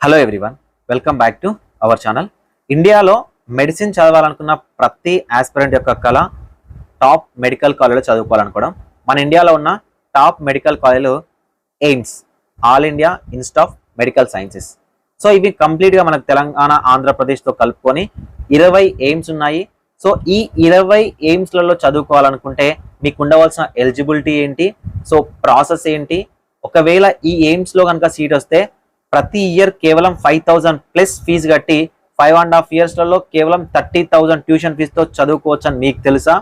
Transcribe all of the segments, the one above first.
Hello everyone, welcome back to our channel. ఇండియాలో medicine చదవాలనుకున్న ప్రతి aspirant యొక్క కళ టాప్ మెడికల్ కాలేజ్లో చదువుకోవాలనుకోవడం. మన ఇండియాలో ఉన్న టాప్ మెడికల్ కాలేజీలు AIIMS, all India institute of medical sciences. So ఇవి కంప్లీట్గా మనకు తెలంగాణ, ఆంధ్రప్రదేశ్తో కలుపుకొని 20 ఎయిమ్స్ ఉన్నాయి. సో ఈ 20 ఎయిమ్స్లలో చదువుకోవాలనుకుంటే మీకు ఉండవలసిన ఎలిజిబిలిటీ ఏంటి, సో ప్రాసెస్ ఏంటి, ఒకవేళ ఈ ఎయిమ్స్లో కనుక సీట్ వస్తే ప్రతి ఇయర్ కేవలం 5,000 ప్లస్ ఫీజు కట్టి 5.5 ఇయర్స్లలో కేవలం 30,000 ట్యూషన్ ఫీజుతో చదువుకోవచ్చు అని మీకు తెలుసా?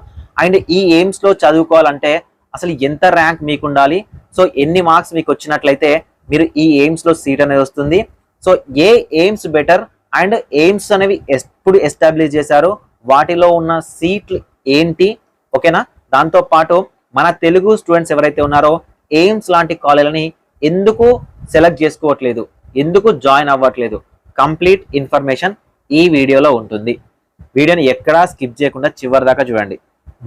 అండ్ ఈ ఎయిమ్స్లో చదువుకోవాలంటే అసలు ఎంత ర్యాంక్ మీకు ఉండాలి, సో ఎన్ని మార్క్స్ మీకు వచ్చినట్లయితే మీరు ఈ ఎయిమ్స్లో సీట్ అనేది వస్తుంది. So A AIIMS better and AIIMS అనేవి ఎప్పుడు ఎస్టాబ్లిష్ చేశారు, వాటిలో ఉన్న సీట్లు ఏంటి, ఓకేనా? దాంతోపాటు మన తెలుగు స్టూడెంట్స్ ఎవరైతే ఉన్నారో ఎయిమ్స్ లాంటి కాలేజీలని ఎందుకు సెలెక్ట్ చేసుకోవట్లేదు, ఎందుకు జాయిన్ అవ్వట్లేదు, కంప్లీట్ ఇన్ఫర్మేషన్ ఈ వీడియోలో ఉంటుంది. వీడియోని ఎక్కడా స్కిప్ చేయకుండా చివరి దాకా చూడండి.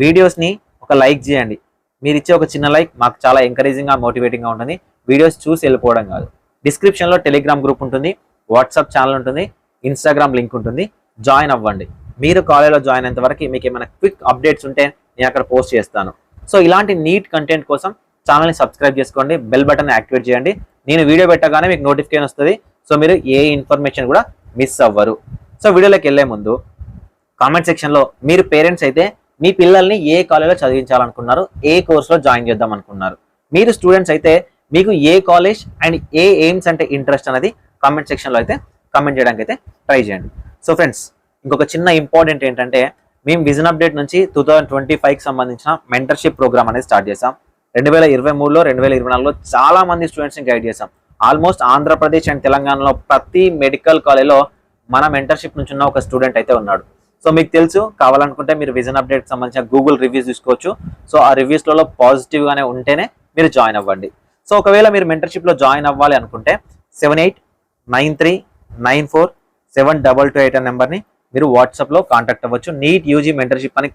వీడియోస్ని ఒక లైక్ చేయండి. మీరు ఇచ్చే ఒక చిన్న లైక్ మాకు చాలా ఎంకరేజింగ్గా, మోటివేటింగ్గా ఉంటుంది. వీడియోస్ చూసి వెళ్ళిపోవడం కాదు. డిస్క్రిప్షన్లో టెలిగ్రామ్ గ్రూప్ ఉంటుంది, వాట్సాప్ ఛానల్ ఉంటుంది, ఇన్స్టాగ్రామ్ లింక్ ఉంటుంది. జాయిన్ అవ్వండి. మీరు కాలేజ్లో జాయిన్ అయ్యేంత వరకు మీకు ఏమైనా క్విక్ అప్డేట్స్ ఉంటే నేను అక్కడ పోస్ట్ చేస్తాను. సో ఇలాంటి నీట్ కంటెంట్ కోసం ఛానల్ని సబ్స్క్రైబ్ చేసుకోండి, బెల్ బటన్ యాక్టివేట్ చేయండి. నేను వీడియో పెట్టగానే మీకు నోటిఫికేషన్ వస్తుంది. సో మీరు ఏ ఇన్ఫర్మేషన్ కూడా మిస్ అవ్వరు. సో వీడియోలోకి వెళ్ళే ముందు కామెంట్ సెక్షన్లో మీరు పేరెంట్స్ అయితే మీ పిల్లల్ని ఏ కాలేజ్లో చదివించాలనుకున్నారు, ఏ కోర్సులో జాయిన్ చేద్దాం అనుకున్నారు, మీరు స్టూడెంట్స్ అయితే మీకు ఏ కాలేజ్ అండ్ ఏ ఎయిమ్స్ అంటే ఇంట్రెస్ట్ అనేది కామెంట్ సెక్షన్లో అయితే కామెంట్ చేయడానికి అయితే ట్రై చేయండి. సో ఫ్రెండ్స్, ఇంకొక చిన్న ఇంపార్టెంట్ ఏంటంటే మేము విజన్ అప్డేట్ నుంచి 2025కి సంబంధించిన మెంటర్షిప్ ప్రోగ్రామ్ అనేది స్టార్ట్ చేసాం. 2023లో 2024లో చాలా మంది స్టూడెంట్స్ని గైడ్ చేసాం. ఆల్మోస్ట్ ఆంధ్రప్రదేశ్ అండ్ తెలంగాణలో ప్రతి మెడికల్ కాలేజ్లో మన మెంటర్షిప్ నుంచి ఉన్న ఒక స్టూడెంట్ అయితే ఉన్నాడు. సో మీకు తెలుసు, కావాలనుకుంటే మీరు విజన్ అప్డేట్కి సంబంధించిన గూగుల్ రివ్యూస్ తీసుకోవచ్చు. సో ఆ రివ్యూస్లలో పాజిటివ్గానే ఉంటేనే మీరు జాయిన్ అవ్వండి. సో ఒకవేళ మీరు మెంటర్షిప్లో జాయిన్ అవ్వాలి అనుకుంటే 7893947228 అనే నెంబర్ని మీరు వాట్సాప్లో కాంటాక్ట్ అవ్వచ్చు. నీట్ యూజీ మెంటర్షిప్ అని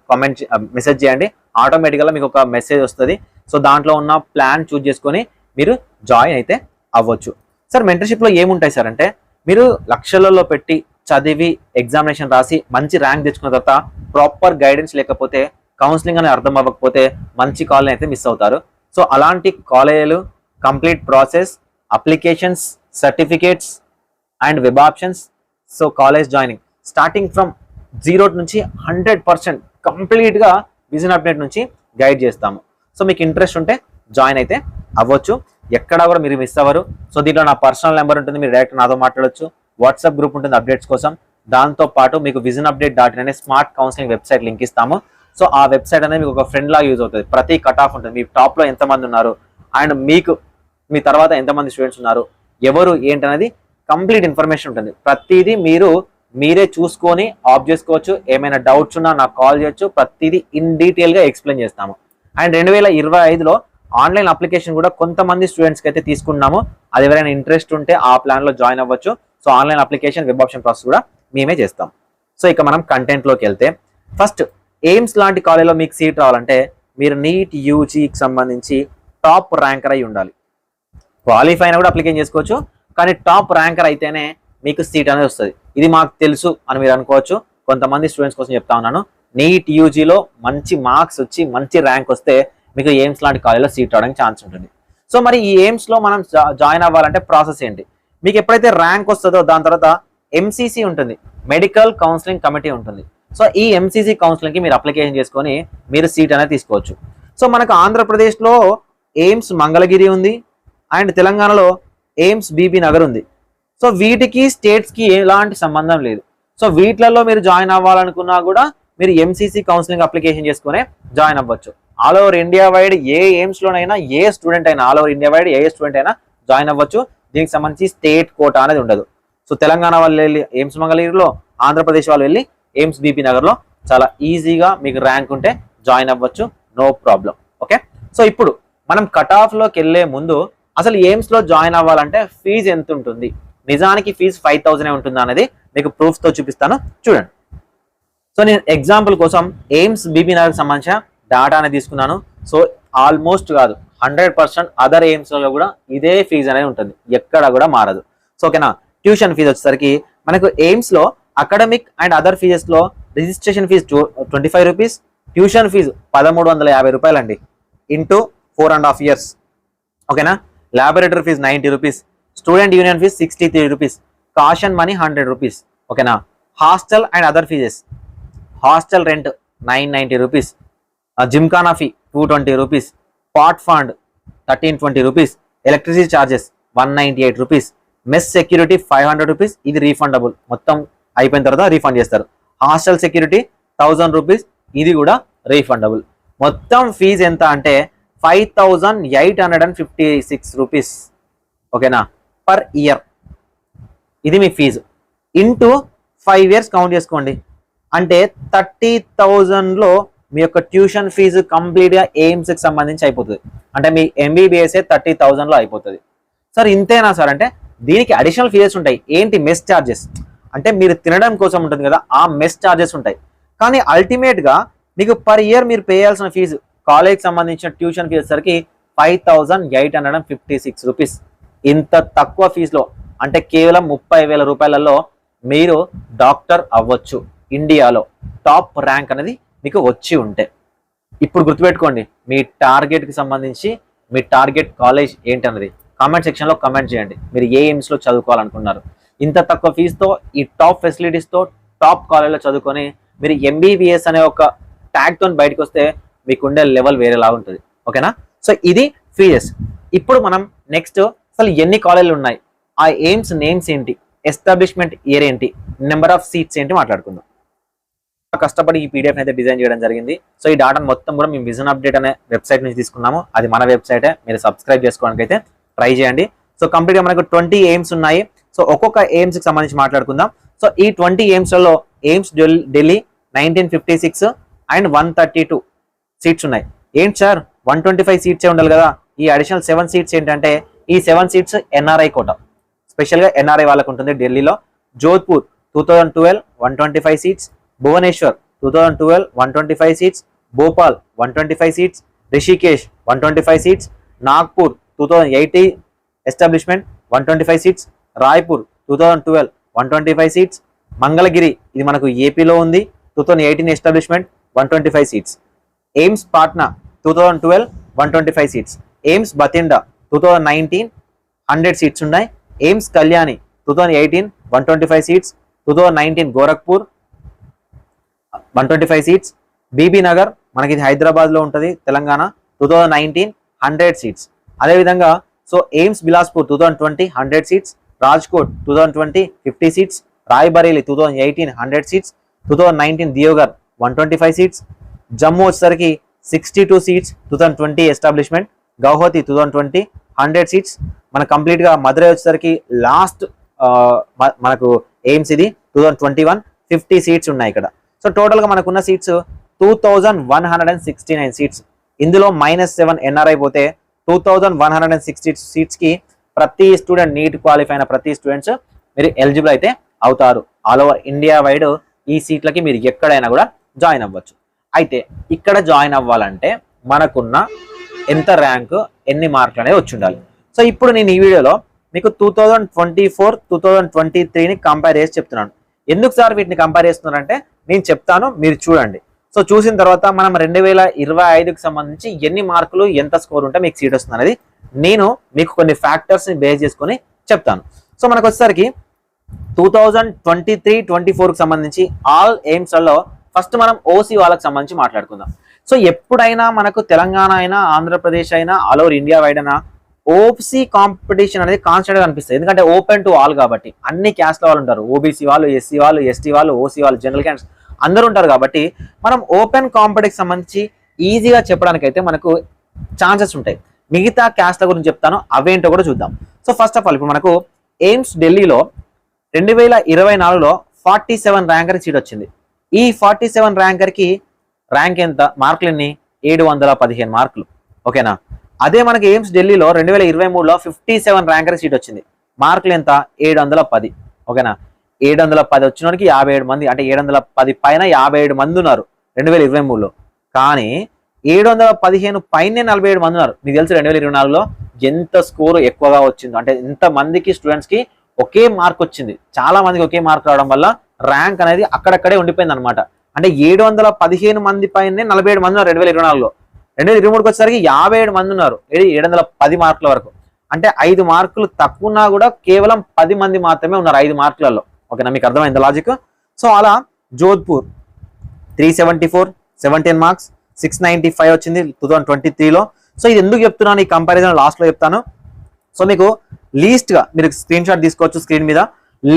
మెసేజ్ చేయండి. ఆటోమేటిక్గా మీకు ఒక మెసేజ్ వస్తుంది. సో దాంట్లో ఉన్న ప్లాన్ చూజ్ చేసుకొని మీరు జాయిన్ అయితే అవ్వచ్చు. సార్ మెంటర్షిప్లో ఏముంటాయి సార్ అంటే, మీరు లక్షలలో పెట్టి చదివి ఎగ్జామినేషన్ రాసి మంచి ర్యాంక్ తెచ్చుకున్న తర్వాత ప్రాపర్ గైడెన్స్ లేకపోతే, కౌన్సిలింగ్ అని అర్థం అవ్వకపోతే మంచి కాలేజ్ అయితే మిస్ అవుతారు. సో అలాంటి కాలేజీలు complete process, applications, certificates and web options, so college joining starting from 0 నుంచి 100% కంప్లీట్గా విజన్ అప్డేట్ నుంచి గైడ్ చేస్తాము. సో మీకు ఇంట్రెస్ట్ ఉంటే జాయిన్ అయితే అవ్వచ్చు, ఎక్కడా కూడా మీరు మిస్ అవ్వరు. సో దీంట్లో నా పర్సనల్ నెంబర్ ఉంటుంది, మీరు డైరెక్ట్ నాతో మాట్లాడవచ్చు. వాట్సాప్ గ్రూప్ ఉంటుంది అప్డేట్స్ కోసం. దాంతోపాటు మీకు విజన్ అప్డేట్.in అనే స్మార్ట్ కౌన్సిలింగ్ వెబ్సైట్ లింక్ ఇస్తాము. సో ఆ వెబ్సైట్ అనేది మీకు ఒక ఫ్రెండ్ లాగా యూజ్ అవుతుంది. ప్రతి కట్ ఆఫ్ ఉంటుంది, మీ టాప్లో ఎంతమంది ఉన్నారు అండ్ మీకు మీ తర్వాత ఎంతమంది స్టూడెంట్స్ ఉన్నారు, ఎవరు ఏంటనేది కంప్లీట్ ఇన్ఫర్మేషన్ ఉంటుంది. ప్రతిదీ మీరే చూసుకొని ఆఫ్ చేసుకోవచ్చు. ఏమైనా డౌట్స్ ఉన్నా నాకు కాల్ చేయొచ్చు. ప్రతిదీ ఇన్ డీటెయిల్గా ఎక్స్ప్లెయిన్ చేస్తాము. అండ్ 2025లో ఆన్లైన్ అప్లికేషన్ కూడా కొంతమంది స్టూడెంట్స్కి అయితే తీసుకున్నాము. అది ఎవరైనా ఇంట్రెస్ట్ ఉంటే ఆ ప్లాన్లో జాయిన్ అవ్వచ్చు. So online application, web option process కూడా మేమే చేస్తాం. సో ఇక మనం కంటెంట్లోకి వెళ్తే, ఫస్ట్ ఎయిమ్స్ లాంటి కాలేజ్లో మీకు సీట్ రావాలంటే మీరు నీట్ యూజీకి సంబంధించి టాప్ ర్యాంకర్ అయి ఉండాలి. క్వాలిఫై అయినా కూడా అప్లికేషన్ చేసుకోవచ్చు, కానీ టాప్ ర్యాంకర్ అయితేనే మీకు సీట్ అనేది వస్తుంది. ఇది మాకు తెలుసు అని మీరు అనుకోవచ్చు. కొంతమంది స్టూడెంట్స్ కోసం చెప్తా ఉన్నాను. నీట్ యూజీలో మంచి మార్క్స్ వచ్చి మంచి ర్యాంక్ వస్తే మీకు ఎయిమ్స్ లాంటి కాలేజ్లో సీట్ రావడానికి ఛాన్స్ ఉంటుంది. సో మరి ఈ ఎయిమ్స్లో మనం జాయిన్ అవ్వాలంటే ప్రాసెస్ ఏంటి? మీకు ఎప్పుడైతే ర్యాంక్ వస్తుందో దాని తర్వాత ఎంసీసీ ఉంటుంది, మెడికల్ కౌన్సిలింగ్ కమిటీ ఉంటుంది. సో ఈ ఎంసీసీ కౌన్సిలింగ్కి మీరు అప్లికేషన్ చేసుకొని మీరు సీట్ అనేది తీసుకోవచ్చు. సో మనకు ఆంధ్రప్రదేశ్లో ఎయిమ్స్ మంగళగిరి ఉంది అండ్ తెలంగాణలో ఎయిమ్స్ బీబీ నగర్ ఉంది. సో వీటికి స్టేట్స్కి ఎలాంటి సంబంధం లేదు. సో వీటిలలో మీరు జాయిన్ అవ్వాలనుకున్నా కూడా మీరు ఎంసీసీ కౌన్సిలింగ్ అప్లికేషన్ చేసుకునే జాయిన్ అవ్వచ్చు. ఆల్ ఓవర్ ఇండియా వైడ్ ఏ ఎయిమ్స్లోనైనా ఏ స్టూడెంట్ అయినా, ఆల్ ఓవర్ ఇండియా వైడ్ ఏ స్టూడెంట్ అయినా జాయిన్ అవ్వచ్చు. దీనికి సంబంధించి స్టేట్ కోటా అనేది ఉండదు. సో తెలంగాణ వాళ్ళు వెళ్ళి ఎయిమ్స్ మంగళగిరిలో, ఆంధ్రప్రదేశ్ వాళ్ళు వెళ్ళి ఎయిమ్స్ బీపీ నగర్లో చాలా ఈజీగా మీకు ర్యాంక్ ఉంటే జాయిన్ అవ్వచ్చు, నో ప్రాబ్లం. ఓకే, సో ఇప్పుడు మనం కట్ ఆఫ్లోకి వెళ్ళే ముందు అసలు ఎయిమ్స్లో జాయిన్ అవ్వాలంటే ఫీజు ఎంత ఉంటుంది, నిజానికి ఫీజు 5,000 ఉంటుంది అనేది మీకు ప్రూఫ్తో చూపిస్తాను, చూడండి. సో నేను ఎగ్జాంపుల్ కోసం ఎయిమ్స్ బీబీ నగర్కి సంబంధించిన డాటా అనేది తీసుకున్నాను. సో ఆల్మోస్ట్ కాదు 100% అదర్ ఎయిమ్స్లలో కూడా ఇదే ఫీజు అనేది ఉంటుంది, ఎక్కడ కూడా మారదు. సో ఓకేనా, ట్యూషన్ ఫీజు వచ్చేసరికి మనకు ఎయిమ్స్ లో అకాడమిక్ అండ్ అదర్ ఫీజెస్ లో registration fee 25 rupees, tuition fee 1350 రూపాయలండి ఇంటూ 4.5 years. ఓకేనా. Laboratory fee 90 rupees, student union fee 63 rupees, caution money 100 rupees. ఓకేనా. Hostel and other fees, hostel rent 990 rupees, gymkhana fee 220 rupees, pot fund 1320 rupees, electricity charges 198 rupees, mess security 500 rupees. ఇది refundable, మొత్తం అయిపోయిన తర్వాత refund చేస్తారు. Hostel security 1000 rupees, ఇది కూడా refundable. మొత్తం fee ఎంత అంటే 5856 రూపీస్. ఓకేనా, పర్ ఇయర్. ఇది మీ ఫీజు ఇంటూ 5 years కౌంట్ చేసుకోండి. అంటే 30,000లో మీ యొక్క ట్యూషన్ ఫీజు కంప్లీట్గా ఎయిమ్స్కి సంబంధించి అయిపోతుంది. అంటే మీ ఎంబీబీఎస్ఏ 30,000లో అయిపోతుంది. సార్ ఇంతేనా సార్ అంటే దీనికి అడిషనల్ ఫీజెస్ ఉంటాయి. ఏంటి? Mess charges. అంటే మీరు తినడం కోసం ఉంటుంది కదా, ఆ మెస్ ఛార్జెస్ ఉంటాయి. కానీ అల్టిమేట్గా మీకు పర్ ఇయర్ మీరు పే చేయాల్సిన ఫీజు కాలేజ్కి సంబంధించిన ట్యూషన్ ఫీజు సరికి 5856 రూపీస్. ఇంత తక్కువ ఫీజులో అంటే కేవలం 30,000 రూపాయలలో మీరు డాక్టర్ అవ్వచ్చు. ఇండియాలో టాప్ ర్యాంక్ అనేది మీకు వచ్చి ఉంటే. ఇప్పుడు గుర్తుపెట్టుకోండి, మీ టార్గెట్కి సంబంధించి మీ టార్గెట్ కాలేజ్ ఏంటన్నది కామెంట్ సెక్షన్లో కామెంట్ చేయండి. మీరు ఏ ఎయిమ్స్లో చదువుకోవాలనుకున్నారు? ఇంత తక్కువ ఫీజుతో ఈ టాప్ ఫెసిలిటీస్తో టాప్ కాలేజ్లో చదువుకొని మీరు ఎంబీబీఎస్ అనే ఒక ట్యాగ్తో బయటకు వస్తే మీకు ఉండే లెవెల్ వేరేలా ఉంటుంది. ఓకేనా. సో ఇది ఫీజెస్. ఇప్పుడు మనం నెక్స్ట్ అసలు ఎన్ని కాలేజీలు ఉన్నాయి, ఆ ఎయిమ్స్ నేమ్స్ ఏంటి, ఎస్టాబ్లిష్మెంట్ ఇయర్ ఏంటి, నెంబర్ ఆఫ్ సీట్స్ ఏంటి మాట్లాడుకుందాం. కష్టపడి ఈ పీడిఎఫ్ అయితే డిజైన్ చేయడం జరిగింది. సో ఈ డాటా మొత్తం కూడా మేము విజన్ అప్డేట్ అనే వెబ్సైట్ నుంచి తీసుకున్నాము. అది మన వెబ్సైటే, మీరు సబ్స్క్రైబ్ చేసుకోవడానికి అయితే ట్రై చేయండి. సో కంప్లీట్గా మనకు 20 ఎయిమ్స్ ఉన్నాయి. సో ఒక్కొక్క ఎయిమ్స్కి సంబంధించి మాట్లాడుకుందాం. సో ఈ 20 ఎయిమ్స్లలో ఎయిమ్స్ ఢిల్లీ 1956 అండ్ 132 సీట్స్ ఉన్నాయి. ఏంటి సార్ 125 సీట్సే ఉండాలి కదా, ఈ అడిషనల్ 7 సీట్స్ ఏంటంటే ఈ 7 సీట్స్ ఎన్ఆర్ఐ కోట, స్పెషల్గా ఎన్ఆర్ఐ వాళ్ళకు ఉంటుంది ఢిల్లీలో. Jodhpur 2012 125 seats, Bhubaneswar 2012 125 seats, Bhopal 125 seats, Rishikesh 125 seats, Nagpur 2018 establishment 125 seats, Raipur 2012 125 seats, Mangalagiri ఇది మనకు ఏపీలో ఉంది 2018 establishment 125 seats, AIIMS Patna 2012 125 seats, AIIMS Bathinda 2019 100 seats ఉన్నాయి, AIIMS Kalyani 2018 125 seats, 2019 Gorakhpur 125 seats, Bibinagar మనకి ఇది హైదరాబాద్లో ఉంటుంది తెలంగాణ 2019 100 సీట్స్. అదేవిధంగా so AIIMS Bilaspur 2020 100 seats, Rajkot 2020 50 seats, Rae Bareli 2018 100 seats, 2019 Deoghar 125 seats, Jammu వచ్చేసరికి 62 సీట్స్ 2020 ఎస్టాబ్లిష్మెంట్, గౌహతి 2020 100 సీట్స్. మన కంప్లీట్గా మధురై వచ్చేసరికి లాస్ట్ మనకు ఎయిమ్స్ ఇది 2021 50 సీట్స్ ఉన్నాయి ఇక్కడ. సో టోటల్గా మనకున్న సీట్స్ 2169 సీట్స్. ఇందులో -7 ఎన్ఆర్ఐ పోతే 2160 సీట్స్కి ప్రతి స్టూడెంట్ నీట్ క్వాలిఫై అయిన ప్రతి స్టూడెంట్స్ మీరు ఎలిజిబుల్ అయితే అవుతారు. ఆల్ ఓవర్ ఇండియా వైడ్ ఈ సీట్లకి మీరు ఎక్కడైనా కూడా జాయిన్ అవ్వచ్చు. అయితే ఇక్కడ జాయిన్ అవ్వాలంటే మనకున్న ఎంత ర్యాంకు ఎన్ని మార్కులు అనేవి వచ్చి ఉండాలి. సో ఇప్పుడు నేను ఈ వీడియోలో మీకు 2024 2023ని కంపేర్ చేసి చెప్తున్నాను. ఎందుకు సార్ వీటిని కంపేర్ చేస్తున్నారంటే నేను చెప్తాను, మీరు చూడండి. సో చూసిన తర్వాత మనం 2025కి సంబంధించి ఎన్ని మార్కులు ఎంత స్కోర్ ఉంటే మీకు సీట్ వస్తుంది అనేది నేను మీకు కొన్ని ఫ్యాక్టర్స్ని బేస్ చేసుకొని చెప్తాను. సో మనకు వచ్చేసరికి 2023-24కి సంబంధించి ఆల్ ఎయిమ్స్లలో ఫస్ట్ మనం ఓసీ వాళ్ళకి సంబంధించి మాట్లాడుకుందాం. సో ఎప్పుడైనా మనకు తెలంగాణ అయినా ఆంధ్రప్రదేశ్ అయినా ఆల్ ఓవర్ ఇండియా వైడ్ అయినా ఓసీ కాంపిటీషన్ అనేది కాన్స్టెంట్గా అనిపిస్తుంది. ఎందుకంటే ఓపెన్ టు ఆల్ కాబట్టి అన్ని క్యాస్ట్ల వాళ్ళు ఉంటారు, ఓబీసీ వాళ్ళు, ఎస్సీ వాళ్ళు, ఎస్టీ వాళ్ళు, ఓసీ వాళ్ళు, జనరల్ క్యాండిడేట్స్ అందరూ ఉంటారు. కాబట్టి మనం ఓపెన్ కాంపిటీషన్ సంబంధించి ఈజీగా చెప్పడానికి అయితే మనకు ఛాన్సెస్ ఉంటాయి. మిగతా క్యాస్ట్ల గురించి చెప్తాను, అవేంటో కూడా చూద్దాం. సో ఫస్ట్ ఆఫ్ ఆల్ ఇప్పుడు మనకు ఎయిమ్స్ ఢిల్లీలో 2024లో 47 ర్యాంకర్ సీట్ వచ్చింది. ఈ 47 ర్యాంకర్కి ర్యాంక్ ఎంత, మార్కులు ఎన్ని? 715 మార్కులు. ఓకేనా. అదే మనకి ఎయిమ్స్ ఢిల్లీలో 2023లో 57 ర్యాంకర్ సీట్ వచ్చింది. మార్కులు ఎంత? 710. ఓకేనా. 710 వచ్చిన వాడికి 57 మంది, అంటే 710 పైన 57 మంది ఉన్నారు 2023లో. కానీ 715 పైన 47 మంది ఉన్నారు. మీకు తెలుసు 2024లో ఎంత స్కోర్ ఎక్కువగా వచ్చిందో, అంటే ఎంత మందికి స్టూడెంట్స్కి ఒకే మార్క్ వచ్చింది, చాలా మందికి ఒకే మార్క్ రావడం వల్ల ర్యాంక్ అనేది అక్కడక్కడే ఉండిపోయింది అనమాట. అంటే 715 మంది పైనే 47 మంది ఉన్నారు 2024లో. 2023కి వచ్చేసరికి 57 మంది ఉన్నారు 710 మార్కుల వరకు. అంటే 5 మార్కులు తక్కువ ఉన్నా కూడా కేవలం 10 మంది మాత్రమే ఉన్నారు 5 మార్కులలో. ఓకేనా, మీకు అర్థమైంది లాజిక్. సో అలా జోధ్పూర్ 374 17 మార్క్స్ 695 వచ్చింది 2023లో. సో ఇది ఎందుకు చెప్తున్నాను, ఈ కంపారిజన్ లాస్ట్ లో చెప్తాను. సో మీకు లీస్ట్ గా మీరు స్క్రీన్ షాట్ తీసుకోవచ్చు స్క్రీన్ మీద.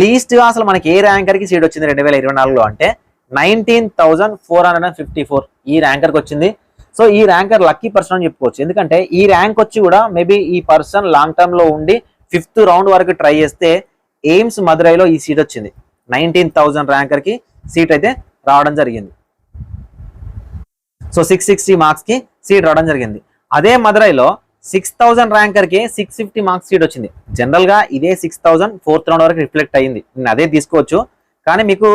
లీస్ట్ గా అసలు మనకి ఏ ర్యాంకర్ కి సీట్ వచ్చింది 2024లో అంటే 19,454 ఈ ర్యాంకర్ కి వచ్చింది. సో ఈ ర్యాంకర్ లక్కీ పర్సన్ అని చెప్పుకోవచ్చు. ఎందుకంటే ఈ ర్యాంక్ వచ్చి కూడా మేబీ ఈ పర్సన్ లాంగ్ టర్మ్ లో ఉండి 5th రౌండ్ వరకు ట్రై చేస్తే ఎయిమ్స్ మదురైలో ఈ సీట్ వచ్చింది. 19,000 ర్యాంకర్ కి సీట్ అయితే రావడం జరిగింది. సో 660 మార్క్స్ కి సీట్ రావడం జరిగింది. అదే మదురైలో 6,000 ర్యాంకర్ కి 650 మార్క్స్ సీట్ వచ్చింది. జనరల్ గా ఇదే 6,000 4th రౌండ్ వరకు రిఫ్లెక్ట్ అయ్యింది. నేను అదే తీసుకోవచ్చు, కానీ మీకు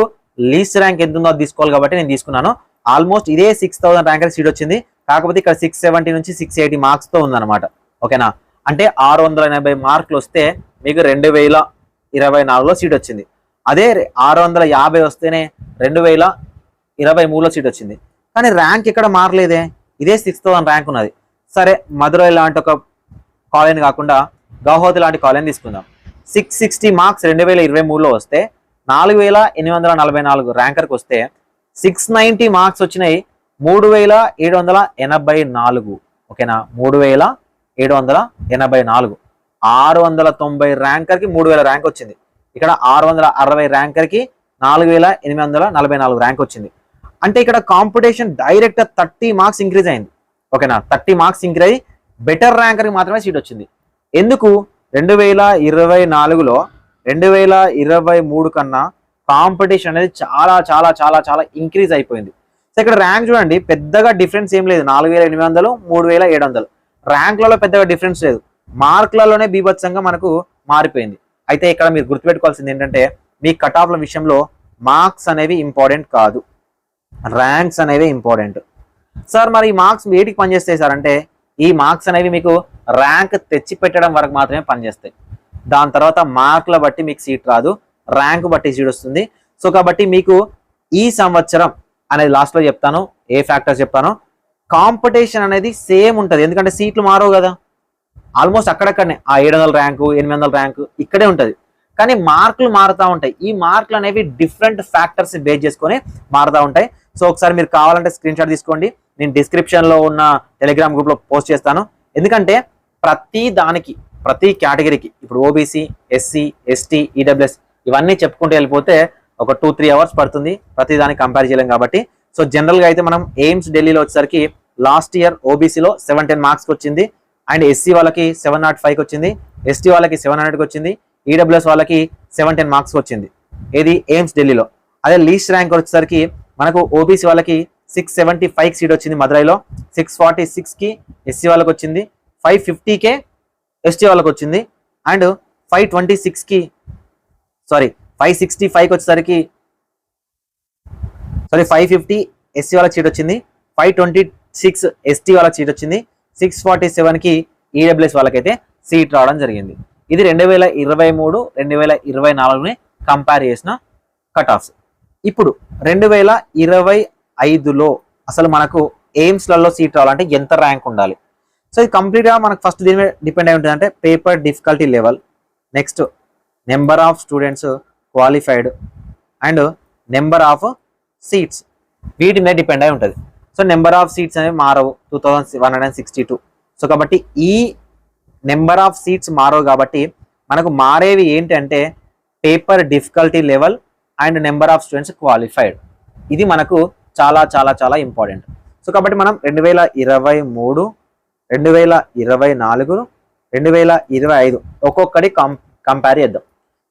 లీస్ట్ ర్యాంక్ ఎంత ఉందో అది తీసుకోవాలి కాబట్టి నేను తీసుకున్నాను. ఆల్మోస్ట్ ఇదే 6,000 ర్యాంకర్ సీట్ వచ్చింది. కాకపోతే ఇక్కడ 670 నుంచి 680 మార్క్స్ తో ఉందన్నమాట. ఓకేనా, అంటే 680 మార్కులు వస్తే మీకు 2024లో సీట్ వచ్చింది. అదే 650 వస్తేనే 2023లో సీట్ వచ్చింది. కానీ ర్యాంక్ ఇక్కడ మారలేదే, ఇదే 6,000 ర్యాంక్ ఉన్నది. సరే, మదురై లాంటి ఒక కాలేజ్ కాకుండా గౌహతి లాంటి కాలేజ్ తీసుకుందాం. 660 మార్క్స్ 2023లో వస్తే 4,844 ర్యాంకర్కి వస్తే 690 మార్క్స్ వచ్చినాయి 3,784. ఓకేనా, 3,784 690 ర్యాంకర్కి 3,000 ర్యాంక్ వచ్చింది. ఇక్కడ 660 ర్యాంకర్కి 4,844 ర్యాంక్ వచ్చింది. అంటే ఇక్కడ కాంపిటీషన్ డైరెక్ట్ 30 మార్క్స్ ఇంక్రీజ్ అయింది. ఓకేనా, 30 మార్క్స్ ఇంక్రీజ్ అయ్యి బెటర్ ర్యాంకర్కి మాత్రమే సీట్ వచ్చింది. ఎందుకు 2024లో 2023 కన్నా కాంపిటీషన్ అనేది చాలా చాలా చాలా చాలా ఇంక్రీజ్ అయిపోయింది. సో ఇక్కడ ర్యాంక్ చూడండి, పెద్దగా డిఫరెన్స్ ఏం లేదు. 4,800 3,700 ర్యాంక్లలో పెద్దగా డిఫరెన్స్ లేదు. మార్కులలోనే బీభత్సంగా మనకు మారిపోయింది. అయితే ఇక్కడ మీరు గుర్తుపెట్టుకోవాల్సింది ఏంటంటే, మీ కట్ ఆఫ్ల విషయంలో మార్క్స్ అనేవి ఇంపార్టెంట్ కాదు, ర్యాంక్స్ అనేవి ఇంపార్టెంట్. సార్ మరి ఈ మార్క్స్ వేటికి పనిచేస్తాయి సార్ అంటే, ఈ మార్క్స్ అనేవి మీకు ర్యాంక్ తెచ్చి పెట్టడం వరకు మాత్రమే పనిచేస్తాయి. దాని తర్వాత మార్కుల బట్టి మీకు సీట్ రాదు, ర్యాంక్ బట్టి సీట్ వస్తుంది. సో కాబట్టి మీకు ఈ సంవత్సరం అనేది లాస్ట్ లో చెప్తాను, ఏ ఫ్యాక్టర్స్ చెప్తాను. కాంపిటీషన్ అనేది సేమ్ ఉంటుంది, ఎందుకంటే సీట్లు మారవు కదా. ఆల్మోస్ట్ అక్కడక్కడనే ఆ 700 ర్యాంకు 800 ర్యాంకు ఇక్కడే ఉంటుంది. కానీ మార్కులు మారుతూ ఉంటాయి. ఈ మార్కులు అనేవి డిఫరెంట్ ఫ్యాక్టర్స్ బేస్ చేసుకొని మారుతూ ఉంటాయి. సో ఒకసారి మీరు కావాలంటే స్క్రీన్ షాట్ తీసుకోండి, నేను డిస్క్రిప్షన్ లో ఉన్న టెలిగ్రామ్ గ్రూప్ లో పోస్ట్ చేస్తాను. ఎందుకంటే ప్రతి దానికి ప్రతి కేటగిరీకి ఇప్పుడు ఓబీసీ ఎస్సీ ఎస్టీ ఈడబ్ల్యూఎస్ ఇవన్నీ చెప్పుకుంటూ వెళ్ళిపోతే ఒక 2-3 అవర్స్ పడుతుంది ప్రతి దానికి కంపేర్ చేయలేం కాబట్టి. సో జనరల్ గా అయితే మనం ఎయిమ్స్ ఢిల్లీలో వచ్చేసరికి లాస్ట్ ఇయర్ ఓబీసీలో 710 మార్క్స్ వచ్చింది, అండ్ ఎస్సీ వాళ్ళకి 705 వచ్చింది, ఎస్టీ వాళ్ళకి 700 వచ్చింది, ఈడబ్ల్యూఎస్ వాళ్ళకి 710 మార్క్స్ వచ్చింది. ఇది ఎయిమ్స్ ఢిల్లీలో. అదే లీస్ట్ ర్యాంక్ వచ్చేసరికి మనకు ఓబీసీ వాళ్ళకి 675 సీట్ వచ్చింది మదురైలో, 646కి ఎస్సీ వాళ్ళకి వచ్చింది, 550కే ఎస్టీ వాళ్ళకి వచ్చింది, అండ్ 526కి 565కి వచ్చేసరికి 550 ఎస్సీ వాళ్ళకి సీట్ వచ్చింది, 526 ఎస్టీ వాళ్ళకి సీట్ వచ్చింది, 647కి ఈడబ్ల్యూఎస్ వాళ్ళకైతే సీట్ రావడం జరిగింది. ఇది 2023 2024ని కంపేర్ చేసిన కట్ ఆఫ్స్. ఇప్పుడు 2025లో అసలు మనకు ఎయిమ్స్లలో సీట్ రావాలంటే ఎంత ర్యాంక్ ఉండాలి? సో ఇది కంప్లీట్గా మనకు ఫస్ట్ దీని మీద డిపెండ్ అయి ఉంటుంది. అంటే paper difficulty level, next number of students qualified, and number of seats, వీటి మీద డిపెండ్ అయి ఉంటుంది. సో నెంబర్ ఆఫ్ సీట్స్ అనేవి మారవు, 2162. సో కాబట్టి ఈ నెంబర్ ఆఫ్ సీట్స్ మారవు కాబట్టి మనకు మారేవి ఏంటంటే paper difficulty level and number of students qualified. ఇది మనకు చాలా చాలా చాలా ఇంపార్టెంట్. సో కాబట్టి మనం 2023 2024 2025 ఒక్కొక్కటి కంపేర్ చేద్దాం.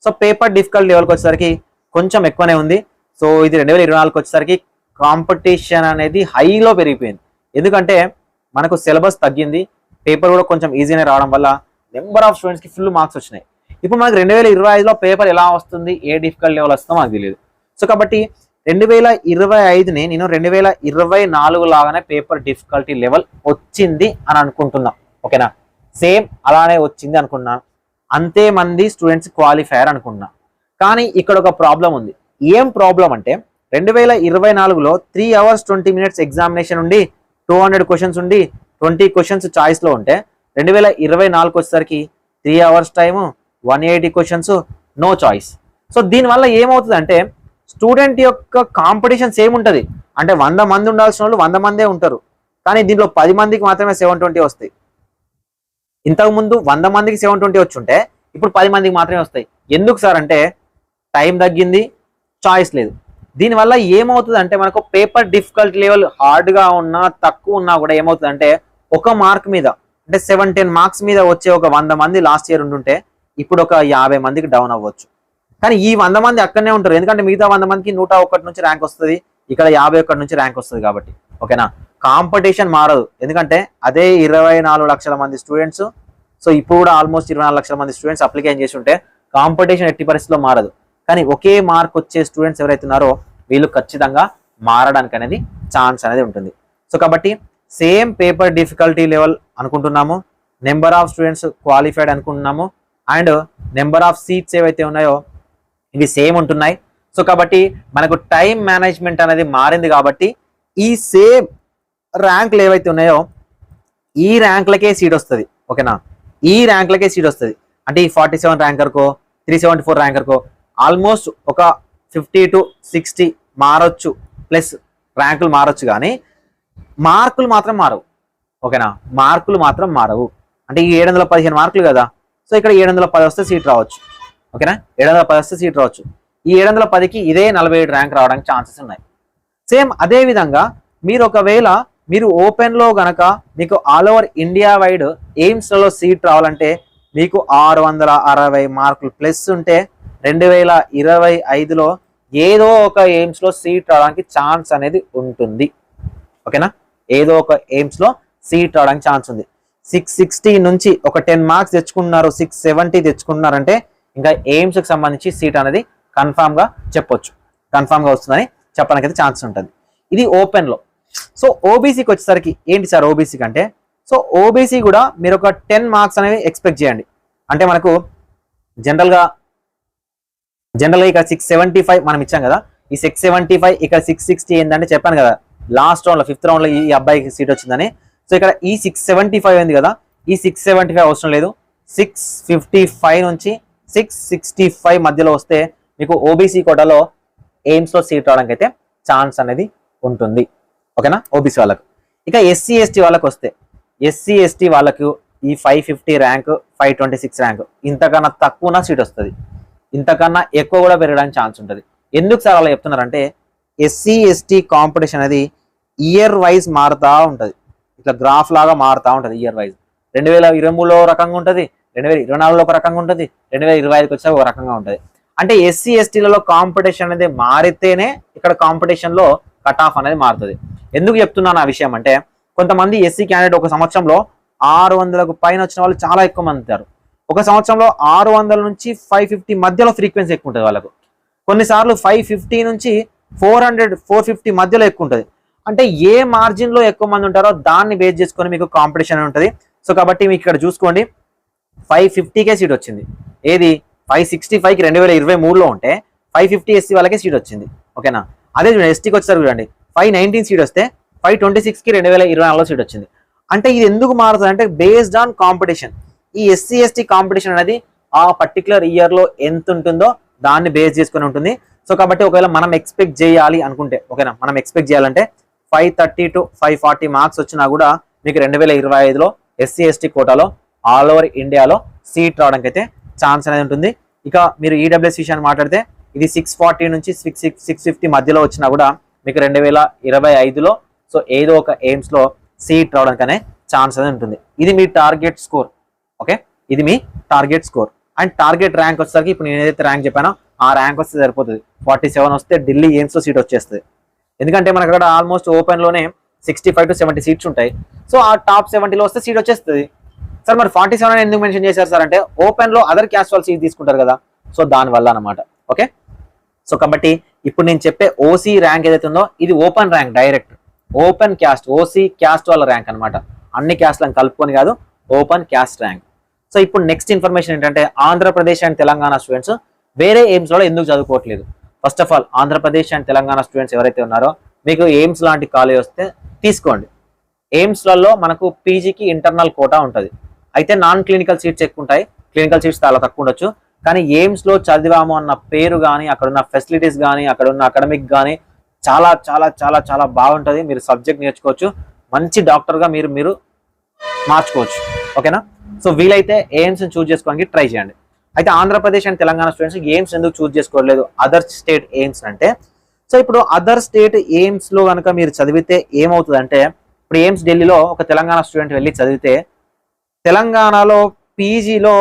సో పేపర్ డిఫికల్ట్ లెవెల్కి వచ్చేసరికి కొంచెం ఎక్కువనే ఉంది. సో ఇది 2024కి వచ్చేసరికి కాంపిటీషన్ అనేది హైలో పెరిగిపోయింది. ఎందుకంటే మనకు సిలబస్ తగ్గింది, పేపర్ కూడా కొంచెం ఈజీనే రావడం వల్ల నెంబర్ ఆఫ్ స్టూడెంట్స్కి ఫుల్ మార్క్స్ వచ్చినాయి. ఇప్పుడు మనకు 2025లో పేపర్ ఎలా వస్తుంది, ఏ డిఫికల్ట్ లెవెల్ వస్తుందో మనకు తెలియదు. సో కాబట్టి 2025ని నేను 2024 లాగానే పేపర్ డిఫికల్టీ లెవెల్ వచ్చింది అని అనుకుంటున్నా. ఓకేనా, సేమ్ అలానే వచ్చింది అనుకున్నా. అంతే మంది స్టూడెంట్స్ క్వాలిఫైయర్ అనుకున్నా. కానీ ఇక్కడ ఒక ప్రాబ్లం ఉంది. ఏం ప్రాబ్లం అంటే 2024లో 3 hours 20 minutes ఎగ్జామినేషన్ ఉండి 200 క్వశ్చన్స్ ఉండి 20 క్వశ్చన్స్ చాయిస్లో ఉంటే 2024 వచ్చేసరికి 3 hours time 180 questions no choice. So దీనివల్ల ఏమవుతుంది అంటే స్టూడెంట్ యొక్క కాంపిటీషన్ సేమ్ ఉంటుంది. అంటే 100 మంది ఉండాల్సిన వాళ్ళు 100 మందే ఉంటారు. కానీ దీంట్లో 10 మందికి మాత్రమే 720 వస్తాయి. ఇంతకుముందు 100 మందికి 720 వచ్చుంటే ఇప్పుడు 10 మందికి మాత్రమే వస్తాయి. ఎందుకు సార్ అంటే టైం తగ్గింది, చాయిస్ లేదు. దీనివల్ల ఏమవుతుంది అంటే మనకు పేపర్ డిఫికల్టీ లెవెల్ హార్డ్గా ఉన్నా తక్కువ ఉన్నా కూడా ఏమవుతుంది అంటే ఒక మార్క్ మీద అంటే 7-10 మార్క్స్ మీద వచ్చే ఒక 100 మంది లాస్ట్ ఇయర్ ఉంటుంటే ఇప్పుడు ఒక 50 మందికి డౌన్ అవ్వచ్చు. కానీ ఈ 100 మంది అక్కడనే ఉంటారు. ఎందుకంటే మిగతా 100 మందికి 101 నుంచి ర్యాంక్ వస్తుంది, ఇక్కడ 51 నుంచి ర్యాంక్ వస్తుంది కాబట్టి. ఓకేనా, కాంపిటీషన్ మారదు. ఎందుకంటే అదే 24 లక్షల మంది స్టూడెంట్స్. సో ఇప్పుడు కూడా ఆల్మోస్ట్ 24 లక్షల మంది స్టూడెంట్స్ అప్లికేషన్ చేసి ఉంటే కాంపిటీషన్ ఎట్టి పరిస్థితిలో మారదు. కానీ ఒకే మార్క్ వచ్చే స్టూడెంట్స్ ఎవరైతే ఉన్నారో వీళ్ళు ఖచ్చితంగా మారడానికి అనేది ఛాన్స్ అనేది ఉంటుంది. సో కాబట్టి సేమ్ పేపర్ డిఫికల్టీ లెవెల్ అనుకుంటున్నాము, నెంబర్ ఆఫ్ స్టూడెంట్స్ క్వాలిఫైడ్ అనుకుంటున్నాము, అండ్ నెంబర్ ఆఫ్ సీట్స్ ఏవైతే ఉన్నాయో ఇవి సేమ్ ఉంటున్నాయి. సో కాబట్టి మనకు టైం మేనేజ్మెంట్ అనేది మారింది కాబట్టి ఈ సేమ్ ర్యాంకులు ఏవైతే ఉన్నాయో ఈ ర్యాంకులకే సీట్ వస్తుంది. ఓకేనా, ఈ ర్యాంకులకే సీట్ వస్తుంది. అంటే ఈ 47 ర్యాంకర్కో 374 ర్యాంకర్కో ఆల్మోస్ట్ ఒక 50 to 60 మారొచ్చు, ప్లస్ ర్యాంకులు మారొచ్చు, కానీ మార్కులు మాత్రం మారవు. ఓకేనా, మార్కులు మాత్రం మారవు. అంటే ఈ 715 మార్కులు కదా, సో ఇక్కడ 710 వస్తే సీట్ రావచ్చు. ఓకేనా, 710 వస్తే సీట్ రావచ్చు. ఈ 710కి ఇదే 47 ర్యాంక్ రావడానికి ఛాన్సెస్ ఉన్నాయి. సేమ్ అదే విధంగా మీరు ఒకవేళ మీరు ఓపెన్లో గనక మీకు ఆల్ ఓవర్ ఇండియా వైడ్ ఎయిమ్స్లలో సీట్ రావాలంటే మీకు 660 మార్కులు ప్లస్ ఉంటే 2025లో ఏదో ఒక ఎయిమ్స్లో సీట్ రావడానికి ఛాన్స్ అనేది ఉంటుంది. ఓకేనా, ఏదో ఒక ఎయిమ్స్లో సీట్ రావడానికి ఛాన్స్ ఉంది. 660 నుంచి ఒక 10 మార్క్స్ తెచ్చుకున్నారు, 670 తెచ్చుకున్నారంటే ఇంకా ఎయిమ్స్కి సంబంధించి సీట్ అనేది కన్ఫామ్గా చెప్పొచ్చు, కన్ఫామ్గా వస్తుందని చెప్పడానికి అయితే ఛాన్స్ ఉంటుంది. ఇది ఓపెన్లో. సో ఓబీసీకి వచ్చేసరికి ఏంటి సార్ ఓబీసీకి అంటే, సో ఓబీసీ కూడా మీరు ఒక 10 మార్క్స్ అనేవి ఎక్స్పెక్ట్ చేయండి. అంటే మనకు జనరల్గా ఇక్కడ 675 మనం ఇచ్చాం కదా, ఈ 675 ఇక్కడ 660 ఏంటంటే చెప్పాను కదా లాస్ట్ రౌండ్లో 5th రౌండ్లో ఈ అబ్బాయికి సీట్ వచ్చిందని. సో ఇక్కడ ఈ 675 ఉంది కదా, ఈ 675 అవసరం లేదు, 655 నుంచి 665 మధ్యలో వస్తే మీకు ఓబీసీ కోటాలో ఎయిమ్స్లో సీట్ రావడానికి అయితే ఛాన్స్ అనేది ఉంటుంది. ఓకేనా, ఓబీసీ వాళ్ళకు. ఇక ఎస్సీ ఎస్టీ వాళ్ళకు వస్తే ఎస్సీ ఎస్టీ వాళ్ళకు ఈ 550 ర్యాంక్ 526 ర్యాంక్ ఇంతకన్నా తక్కువ సీట్ వస్తుంది, ఇంతకన్నా ఎక్కువ కూడా పెరగడానికి ఛాన్స్ ఉంటుంది. ఎందుకు సార్ అలా చెప్తున్నారంటే ఎస్సీ ఎస్టీ కాంపిటీషన్ అనేది ఇయర్ వైజ్ మారుతూ ఉంటుంది, ఇట్లా గ్రాఫ్ లాగా మారుతూ ఉంటుంది ఇయర్ వైజ్. 2023లో ఒక రకంగా ఉంటుంది, 2024లో ఒక రకంగా ఉంటుంది, 2025కి వచ్చే ఒక రకంగా ఉంటుంది. అంటే ఎస్సీ ఎస్టీలలో కాంపిటీషన్ అనేది మారితేనే ఇక్కడ కాంపిటీషన్లో కట్ ఆఫ్ అనేది మారుతుంది. ఎందుకు చెప్తున్నాను ఆ విషయం అంటే కొంతమంది ఎస్సీ క్యాండిడేట్ ఒక సంవత్సరంలో 600కు పైన వచ్చిన వాళ్ళు చాలా ఎక్కువ మంది ఉంటారు. ఒక సంవత్సరంలో 600 నుంచి 550 మధ్యలో ఫ్రీక్వెన్సీ ఎక్కువ ఉంటుంది వాళ్ళకు. కొన్నిసార్లు 550 నుంచి 400-450 మధ్యలో ఎక్కువ ఉంటుంది. అంటే ఏ మార్జిన్లో ఎక్కువ మంది ఉంటారో దాన్ని బేస్ చేసుకొని మీకు కాంపిటీషన్ ఉంటుంది. సో కాబట్టి మీకు ఇక్కడ చూసుకోండి 550కే సీట్ వచ్చింది. ఏది 565కి 2023లో ఉంటే 550 ఎస్సీ వాళ్ళకే సీట్ వచ్చింది. ఓకేనా, అదే చూడండి ఎస్టీకి వచ్చేసరికి చూడండి 519 సీట్ వస్తే 526కి 2024లో సీట్ వచ్చింది. అంటే ఇది ఎందుకు మారుతుంది అంటే బేస్డ్ ఆన్ కాంపిటీషన్. ఈ ఎస్సీ ఎస్టీ కాంపిటీషన్ అనేది ఆ పర్టికులర్ ఇయర్లో ఎంత ఉంటుందో దాన్ని బేస్ చేసుకుని ఉంటుంది. సో కాబట్టి ఒకవేళ మనం ఎక్స్పెక్ట్ చేయాలి అనుకుంటే, ఓకేనా, మనం ఎక్స్పెక్ట్ చేయాలంటే 530 to 540 మార్క్స్ వచ్చినా కూడా మీకు 2025లో ఎస్సీ ఎస్టీ కోటాలో ఆల్ ఓవర్ ఇండియాలో సీట్ రావడానికి అయితే ఛాన్స్ అనేది ఉంటుంది. ఇక మీరు ఈడబ్ల్యూఎస్ విషయాన్ని మాట్లాడితే ఇది 640 నుంచి 650 మధ్యలో వచ్చినా కూడా మీకు 2025లో సో ఏదో ఒక ఎయిమ్స్లో సీట్ రావడానికి అనే ఛాన్స్ అనేది ఉంటుంది. ఇది మీ టార్గెట్ స్కోర్. ఓకే, ఇది మీ target score. And target rank వచ్చేసరికి ఇప్పుడు నేను ఏదైతే ర్యాంక్ చెప్పానో ఆ ర్యాంక్ వస్తే సరిపోతుంది. 47 వస్తే ఢిల్లీ ఎయిమ్స్లో సీట్ వచ్చేస్తుంది. ఎందుకంటే మనకు అక్కడ ఆల్మోస్ట్ ఓపెన్లోనే 65 to 70 సీట్స్ ఉంటాయి. సో ఆ టాప్ 70లో వస్తే సీట్ వచ్చేస్తుంది. సార్ మరి 47 ఎందుకు మెన్షన్ చేశారు సార్ అంటే ఓపెన్లో అదర్ క్యాస్ట్ వాళ్ళు సీట్ తీసుకుంటారు కదా, సో దానివల్ల అనమాట. ఓకే, సో కాబట్టి ఇప్పుడు నేను చెప్పే ఓసీ ర్యాంక్ ఏదైతే ఉందో ఇది open rank, direct open cast OC caste వాళ్ళ ర్యాంక్ అనమాట. అన్ని క్యాస్ట్లను కలుపుకొని కాదు, ఓపెన్ క్యాస్ట్ ర్యాంక్. సో ఇప్పుడు నెక్స్ట్ ఇన్ఫర్మేషన్ ఏంటంటే ఆంధ్రప్రదేశ్ అండ్ తెలంగాణ స్టూడెంట్స్ వేరే ఎయిమ్స్లో ఎందుకు చదువుకోవట్లేదు. First of all Andhra Pradesh and Telangana students ఎవరైతే ఉన్నారో మీకు ఎయిమ్స్ లాంటి కాలేజ్ వస్తే తీసుకోండి. ఎయిమ్స్లలో మనకు పీజీకి ఇంటర్నల్ కోటా ఉంటుంది. అయితే నాన్ క్లినికల్ సీట్స్ ఎక్కువ ఉంటాయి, క్లినికల్ సీట్స్ చాలా తక్కువ ఉండొచ్చు. కానీ ఎయిమ్స్లో చదివాము అన్న పేరు కానీ అక్కడున్న ఫెసిలిటీస్ కానీ అక్కడున్న అకాడమిక్ కానీ చాలా చాలా చాలా చాలా బాగుంటుంది. మీరు సబ్జెక్ట్ నేర్చుకోవచ్చు, మంచి డాక్టర్గా మీరు మార్చుకోవచ్చు. ఓకేనా? సో వీలైతే ఎయిమ్స్ని చూస్ చేసుకోవడానికి ట్రై చేయండి. అయితే Andhra Pradesh and Telangana students AIIMS ఎందుకు చూస్ చేసుకోవట్లేదు అదర్ స్టేట్ ఎయిమ్స్ అంటే, సో ఇప్పుడు అదర్ స్టేట్ ఎయిమ్స్లో కనుక మీరు చదివితే ఏమవుతుందంటే, ఇప్పుడు ఎయిమ్స్ ఢిల్లీలో ఒక తెలంగాణ స్టూడెంట్ వెళ్ళి చదివితే తెలంగాణలో పీజీలో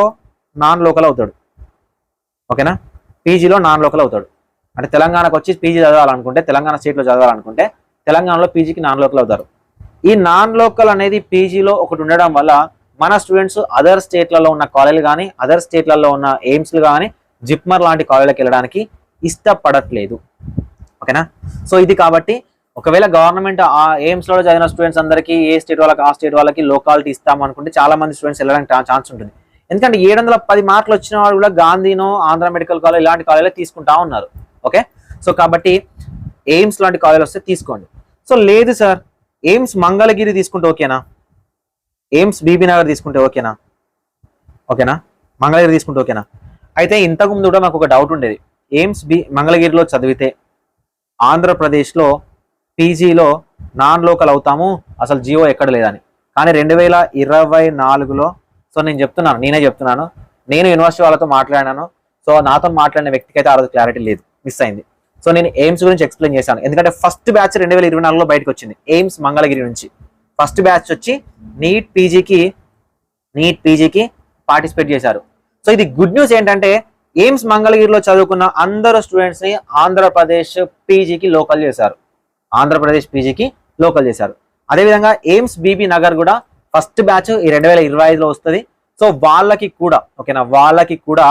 నాన్ లోకల్ అవుతాడు. ఓకేనా? పీజీలో నాన్ లోకల్ అవుతాడు. అంటే తెలంగాణకు వచ్చి పీజీ చదవాలనుకుంటే, తెలంగాణ స్టేట్లో చదవాలనుకుంటే తెలంగాణలో పీజీకి నాన్ లోకల్ అవుతారు. ఈ నాన్ లోకల్ అనేది పీజీలో ఒకటి ఉండడం వల్ల మన స్టూడెంట్స్ అదర్ స్టేట్లలో ఉన్న కాలేజీలు కానీ అదర్ స్టేట్లలో ఉన్న ఎయిమ్స్లు కానీ జిప్మర్ లాంటి కాలేజీలకు వెళ్ళడానికి ఇష్టపడట్లేదు. ఓకేనా? సో ఇది కాబట్టి ఒకవేళ గవర్నమెంట్ ఆ ఎయిమ్స్లో చదివిన స్టూడెంట్స్ అందరికీ ఏ స్టేట్ వాళ్ళకి ఆ స్టేట్ వాళ్ళకి లోకాలిటీ ఇస్తాం అనుకుంటే చాలా మంది స్టూడెంట్స్ వెళ్ళడానికి ఛాన్స్ ఉంటుంది. ఎందుకంటే 710 మార్కులు వచ్చిన వాళ్ళు కూడా గాంధీనో ఆంధ్ర మెడికల్ కాలేజ్ ఇలాంటి కాలేజీలో తీసుకుంటా ఉన్నారు. ఓకే, సో కాబట్టి ఎయిమ్స్ లాంటి కాలేజ్ వస్తే తీసుకోండి. సో లేదు సార్ ఎయిమ్స్ మంగళగిరి తీసుకుంటే ఓకేనా, ఎయిమ్స్ బీబీ నగర్ తీసుకుంటే ఓకేనా, మంగళగిరి తీసుకుంటే ఓకేనా? అయితే ఇంతకుముందు కూడా మాకు ఒక డౌట్ ఉండేది, ఎయిమ్స్ మంగళగిరిలో చదివితే ఆంధ్రప్రదేశ్లో పీజీలో నాన్ లోకల్ అవుతాము, అసలు జియో ఎక్కడ లేదని. కానీ 2024లో సో నేనే చెప్తున్నాను, నేను యూనివర్సిటీ వాళ్ళతో మాట్లాడాను. సో నాతో మాట్లాడిన వ్యక్తికి అయితే ఆ రోజు క్లారిటీ లేదు, మిస్ అయింది. సో నేను ఎయిమ్స్ గురించి ఎక్స్ప్లెయిన్ చేశాను. ఎందుకంటే ఫస్ట్ బ్యాచ్ 2024లో బయటకు వచ్చింది ఎయిమ్స్ మంగళగిరి నుంచి. ఫస్ట్ బ్యాచ్ వచ్చి నీట్ పీజీకి పార్టిసిపేట్ చేశారు. సో ఇది గుడ్ న్యూస్ ఏంటంటే ఎయిమ్స్ మంగళగిరిలో చదువుకున్న అందరు స్టూడెంట్స్ ని ఆంధ్రప్రదేశ్ పీజీకి లోకల్ చేశారు. అదేవిధంగా ఎయిమ్స్ బీబీ నగర్ కూడా ఫస్ట్ బ్యాచ్ ఈ 2025లో వస్తుంది. సో వాళ్ళకి కూడా ఓకేనా, వాళ్ళకి కూడా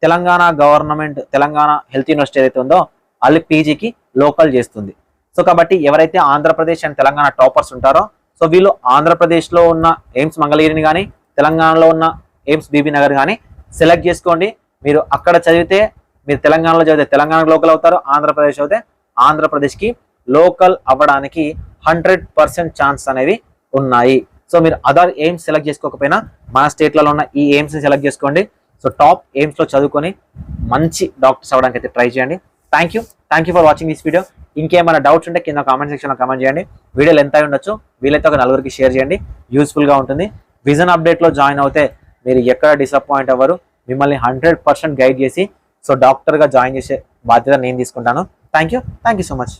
Telangana government Telangana health university ఏదైతే ఉందో వాళ్ళు పీజీకి లోకల్ చేస్తుంది. సో కాబట్టి ఎవరైతే ఆంధ్రప్రదేశ్ అండ్ తెలంగాణ టాపర్స్ ఉంటారో సో వీళ్ళు ఆంధ్రప్రదేశ్లో ఉన్న ఎయిమ్స్ మంగళగిరిని కానీ తెలంగాణలో ఉన్న ఎయిమ్స్ బీబీ నగర్ కానీ సెలెక్ట్ చేసుకోండి. మీరు అక్కడ చదివితే మీరు తెలంగాణలో చదివితే తెలంగాణ లోకల్ అవుతారు, ఆంధ్రప్రదేశ్ అయితే ఆంధ్రప్రదేశ్కి లోకల్ అవ్వడానికి 100% ఛాన్స్ అనేవి ఉన్నాయి. సో మీరు అదర్ ఎయిమ్స్ సెలెక్ట్ చేసుకోకపోయినా మన స్టేట్లలో ఉన్న ఈ ఎయిమ్స్ని సెలెక్ట్ చేసుకోండి. సో టాప్ ఎయిమ్స్లో చదువుకొని మంచి డాక్టర్స్ అవ్వడానికి అయితే ట్రై చేయండి. Thank you for watching this video. ఇంకేమైనా డౌట్స్ ఉంటే కింద కామెంట్ సెక్షన్లో కామెంట్ చేయండి. వీడియోలు ఎంత ఉండొచ్చు వీలైతే ఒక 4కి షేర్ చేయండి, యూస్ఫుల్గా ఉంటుంది. విజన్ అప్డేట్లో జాయిన్ అవుతే మీరు ఎక్కడ డిసప్పాయింట్ అవ్వరు, మిమ్మల్ని 100% గైడ్ చేసి సో డాక్టర్గా జాయిన్ చేసే బాధ్యత నేను తీసుకుంటాను. Thank you so much.